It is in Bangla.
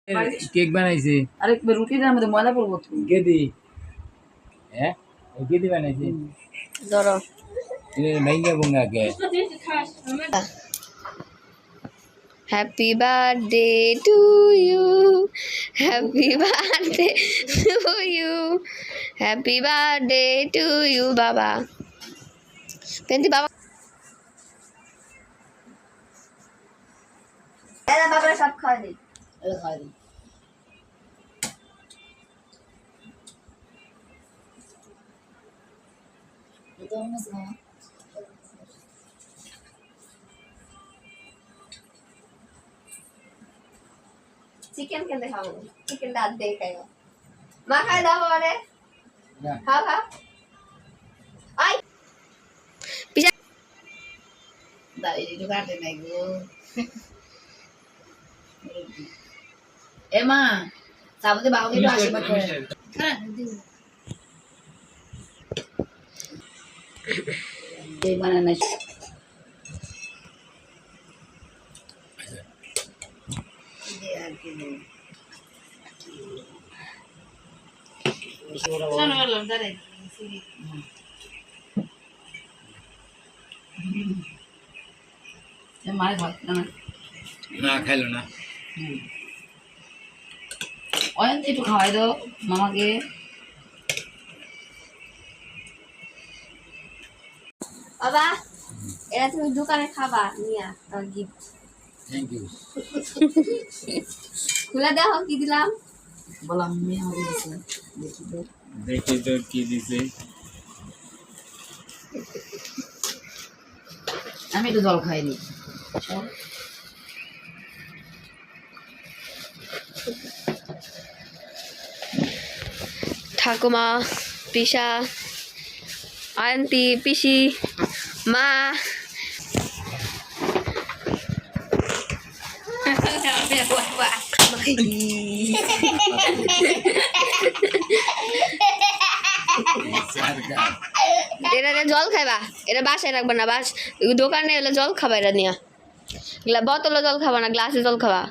কেক বানাইছে। আরে রুটিটার মধ্যে ময়লা পড়বো তো। গেদি হ্যাঁ গেদি বানাইছে ধরো মাইঙ্গা বুঙ্গা কে happy birthday to you happy birthday to you happy birthday to you বাবা পেন্টি বাবা এরা বাবা সব খাওয়া দিই এটা খাই দিই। এটা আমার না। চিকেন খেতে খাবো চিকেন দাঁত দিয়ে খাইবো মা খাই দাও বাবারে খা খা আই পিছা দাঁড়িয়ে একটু কাটে নাই গো। এ মা সাবতে বাবাকে একটু আশীর্বাদ করে। হ্যাঁ এই বানানা মায়ের ভাত না খাইলো না অয়ন একটু খাওয়াই দাও মামাকে। বাবা এরা তুমি দোকানে খাবা নিয়া গিফট থ্যাংক ইউ খুলে দেখো কি দিলাম বললাম মেয়ে আমাকে দিচ্ছে দেখি তো। দেখি তো কি দিছে আমি একটু জল খাইনি ঠাকুমা পিসা আন্টি পিসি মা এরা জল খাইবা এরা বাসায় রাখবা না বাস দোকানে এলে জল খাবা এরা নিয়া বোতলে জল খাবা না গ্লাসে জল খাবা